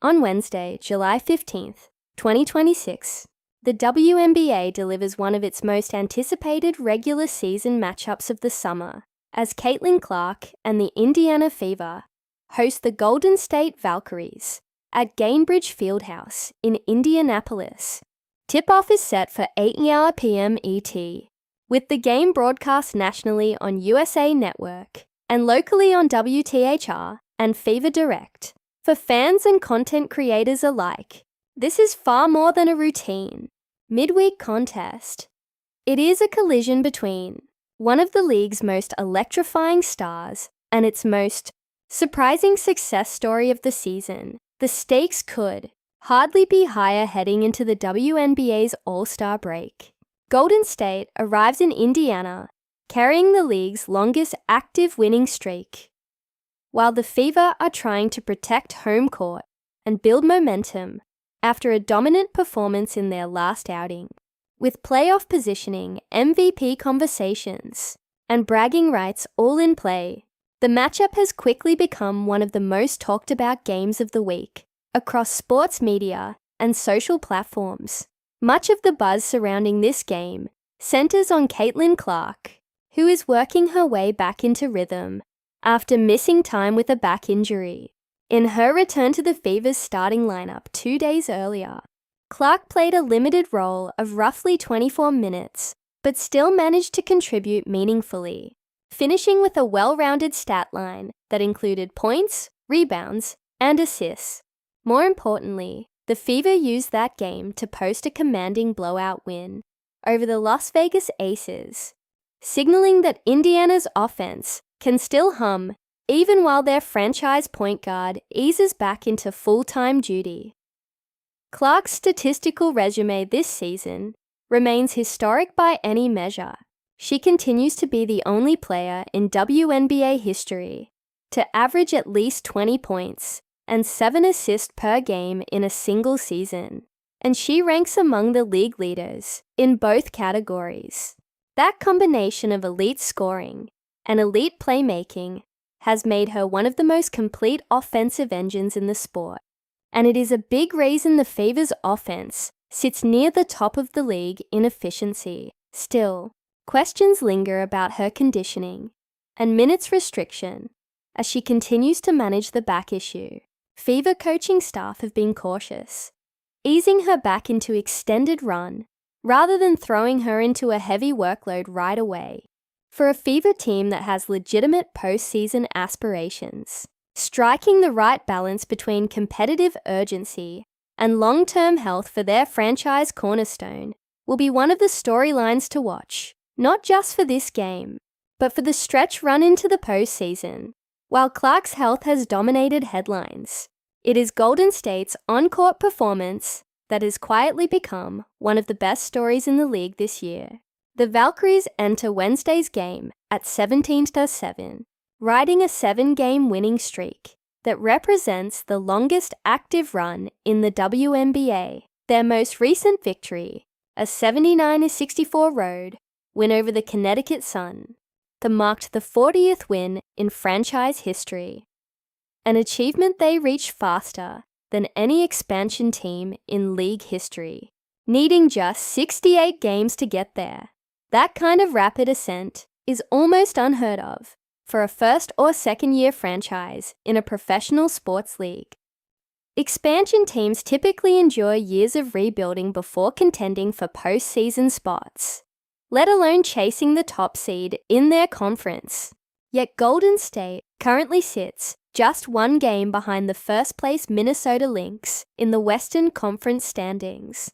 On Wednesday, July 15th, 2026, the WNBA delivers one of its most anticipated regular season matchups of the summer as Caitlin Clark and the Indiana Fever host the Golden State Valkyries at Gainbridge Fieldhouse in Indianapolis. Tip-off is set for 8 p.m. ET, with the game broadcast nationally on USA Network and locally on WTHR and Fever Direct. For fans and content creators alike, this is far more than a routine midweek contest. It is a collision between one of the league's most electrifying stars and its most surprising success story of the season. The stakes could hardly be higher heading into the WNBA's All-Star break. Golden State arrives in Indiana, carrying the league's longest active winning streak, while the Fever are trying to protect home court and build momentum after a dominant performance in their last outing. With playoff positioning, MVP conversations, and bragging rights all in play, the matchup has quickly become one of the most talked about games of the week across sports media and social platforms. Much of the buzz surrounding this game centers on Caitlin Clark, who is working her way back into rhythm after missing time with a back injury. In her return to the Fever's starting lineup 2 days earlier, Clark played a limited role of roughly 24 minutes, but still managed to contribute meaningfully, finishing with a well-rounded stat line that included points, rebounds, and assists. More importantly, the Fever used that game to post a commanding blowout win over the Las Vegas Aces, signaling that Indiana's offense can still hum even while their franchise point guard eases back into full-time duty. Clark's statistical resume this season remains historic by any measure. She continues to be the only player in WNBA history to average at least 20 points and 7 assists per game in a single season, and she ranks among the league leaders in both categories. That combination of elite scoring and elite playmaking has made her one of the most complete offensive engines in the sport, and it is a big reason the Fever's offense sits near the top of the league in efficiency. Still, questions linger about her conditioning and minutes restriction as she continues to manage the back issue. Fever coaching staff have been cautious, easing her back into extended run rather than throwing her into a heavy workload right away. For a Fever team that has legitimate postseason aspirations, striking the right balance between competitive urgency and long-term health for their franchise cornerstone will be one of the storylines to watch, not just for this game, but for the stretch run into the postseason. While Clark's health has dominated headlines, it is Golden State's on-court performance that has quietly become one of the best stories in the league this year. The Valkyries enter Wednesday's game at 17-7, riding a 7-game winning streak that represents the longest active run in the WNBA. Their most recent victory, a 79-64 road win over the Connecticut Sun, that marked the 40th win in franchise history, an achievement they reached faster than any expansion team in league history, needing just 68 games to get there. That kind of rapid ascent is almost unheard of for a first or second year franchise in a professional sports league. Expansion teams typically endure years of rebuilding before contending for postseason spots, let alone chasing the top seed in their conference. Yet Golden State currently sits just 1 game behind the first-place Minnesota Lynx in the Western Conference standings,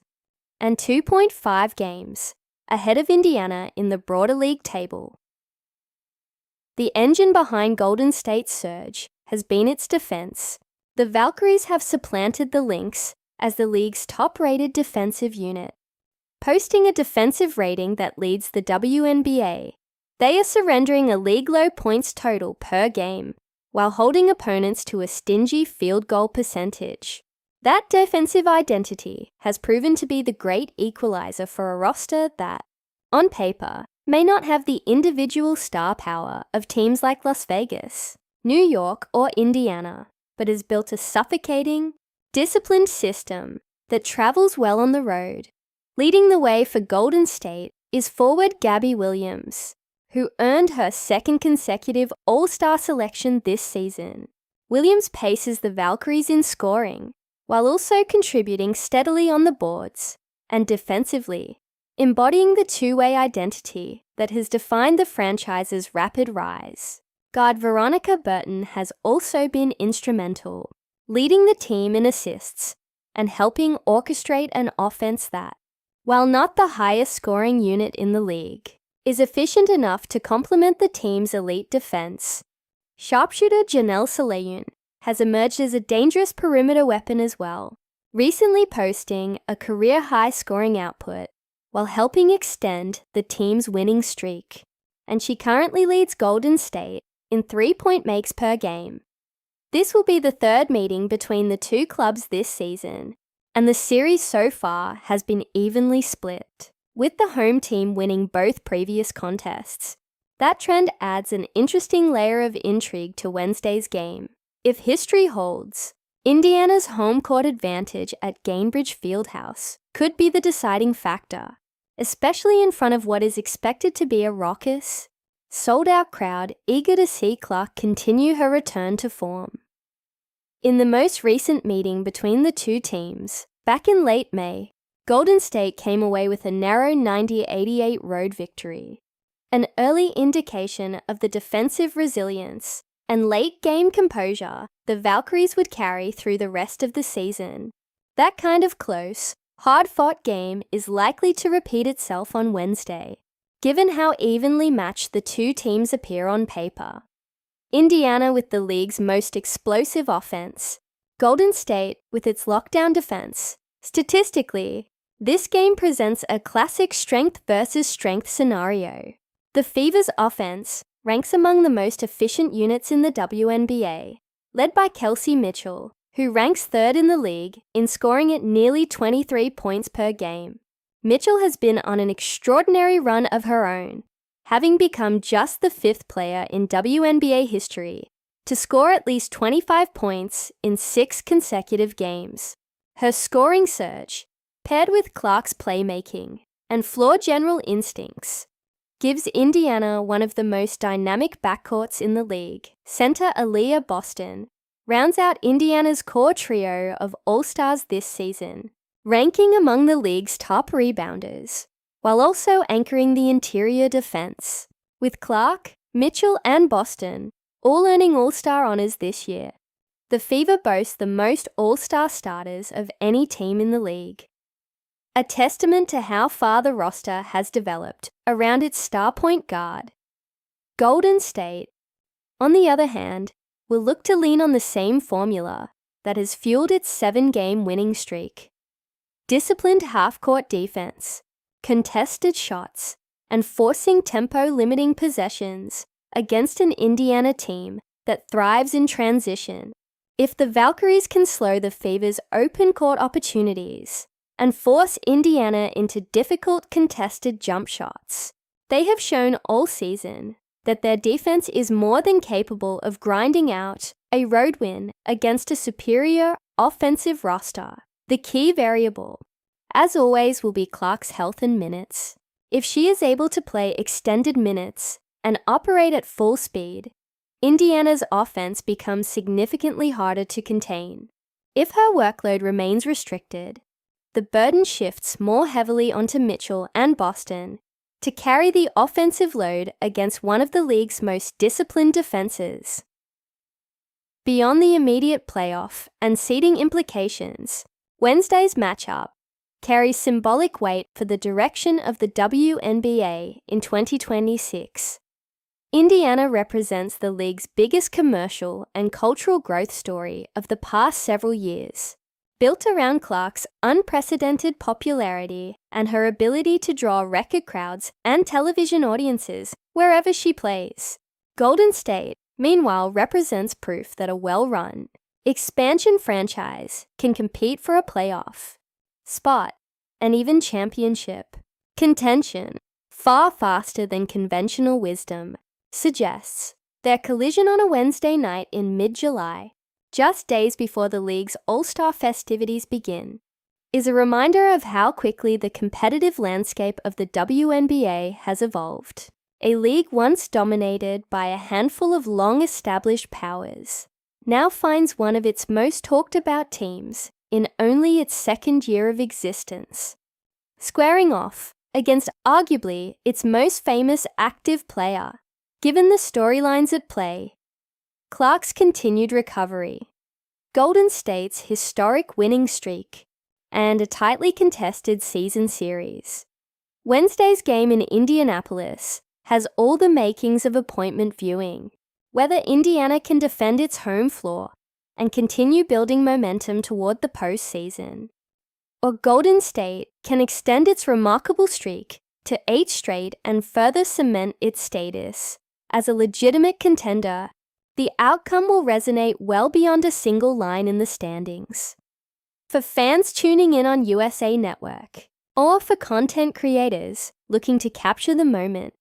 and 2.5 games ahead of Indiana in the broader league table. The engine behind Golden State's surge has been its defense. The Valkyries have supplanted the Lynx as the league's top-rated defensive unit, posting a defensive rating that leads the WNBA. They are surrendering a league-low points total per game, while holding opponents to a stingy field goal percentage. That defensive identity has proven to be the great equalizer for a roster that, on paper, may not have the individual star power of teams like Las Vegas, New York, or Indiana, but has built a suffocating, disciplined system that travels well on the road. Leading the way for Golden State is forward Gabby Williams, who earned her second consecutive All-Star selection this season. Williams paces the Valkyries in scoring, while also contributing steadily on the boards and defensively, embodying the two-way identity that has defined the franchise's rapid rise. Guard Veronica Burton has also been instrumental, leading the team in assists and helping orchestrate an offense that, while not the highest scoring unit in the league, is efficient enough to complement the team's elite defense. Sharpshooter Janelle Saleun has emerged as a dangerous perimeter weapon as well, recently posting a career-high scoring output while helping extend the team's winning streak, and she currently leads Golden State in 3-point makes per game. This will be the third meeting between the two clubs this season, and the series so far has been evenly split, with the home team winning both previous contests. That trend adds an interesting layer of intrigue to Wednesday's game. If history holds, Indiana's home court advantage at Gainbridge Fieldhouse could be the deciding factor, especially in front of what is expected to be a raucous, sold-out crowd eager to see Clark continue her return to form. In the most recent meeting between the two teams, back in late May, Golden State came away with a narrow 90-88 road victory, an early indication of the defensive resilience and late-game composure the Valkyries would carry through the rest of the season. That kind of close, hard-fought game is likely to repeat itself on Wednesday, given how evenly matched the two teams appear on paper. Indiana with the league's most explosive offense, Golden State with its lockdown defense. Statistically, this game presents a classic strength versus strength scenario. The Fever's offense ranks among the most efficient units in the WNBA, led by Kelsey Mitchell, who ranks third in the league in scoring at nearly 23 points per game. Mitchell has been on an extraordinary run of her own, having become just the fifth player in WNBA history to score at least 25 points in 6 consecutive games. Her scoring surge, paired with Clark's playmaking and floor general instincts, gives Indiana one of the most dynamic backcourts in the league. Center Aliyah Boston rounds out Indiana's core trio of all-stars this season, ranking among the league's top rebounders, while also anchoring the interior defense, with Clark, Mitchell, and Boston all earning all-star honors this year. The Fever boasts the most all-star starters of any team in the league, a testament to how far the roster has developed around its star point guard. Golden State, on the other hand, will look to lean on the same formula that has fueled its 7-game winning streak. Disciplined half-court defense, contested shots, and forcing tempo-limiting possessions against an Indiana team that thrives in transition. If the Valkyries can slow the Fever's open court opportunities and force Indiana into difficult contested jump shots, they have shown all season that their defense is more than capable of grinding out a road win against a superior offensive roster. The key variable, as always, will be Clark's health and minutes. If she is able to play extended minutes and operate at full speed, Indiana's offense becomes significantly harder to contain. If her workload remains restricted, the burden shifts more heavily onto Mitchell and Boston to carry the offensive load against one of the league's most disciplined defenses. Beyond the immediate playoff and seeding implications, Wednesday's matchup carries symbolic weight for the direction of the WNBA in 2026. Indiana represents the league's biggest commercial and cultural growth story of the past several years, built around Clark's unprecedented popularity and her ability to draw record crowds and television audiences wherever she plays. Golden State, meanwhile, represents proof that a well-run, expansion franchise can compete for a playoff spot and even championship contention far faster than conventional wisdom suggests. Their collision on a Wednesday night in mid-July just days before the league's All-Star festivities begin, is a reminder of how quickly the competitive landscape of the WNBA has evolved. A league once dominated by a handful of long-established powers now finds one of its most talked-about teams in only its second year of existence, squaring off against arguably its most famous active player. Given the storylines at play, Clark's continued recovery, Golden State's historic winning streak, and a tightly contested season series, Wednesday's game in Indianapolis has all the makings of appointment viewing. Whether Indiana can defend its home floor and continue building momentum toward the postseason, or Golden State can extend its remarkable streak to 8 straight and further cement its status as a legitimate contender, the outcome will resonate well beyond a single line in the standings. For fans tuning in on USA Network, or for content creators looking to capture the moment,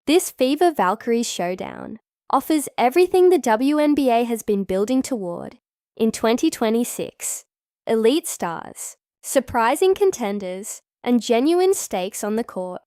this Fever Valkyries showdown offers everything the WNBA has been building toward in 2026. Elite stars, surprising contenders, and genuine stakes on the court.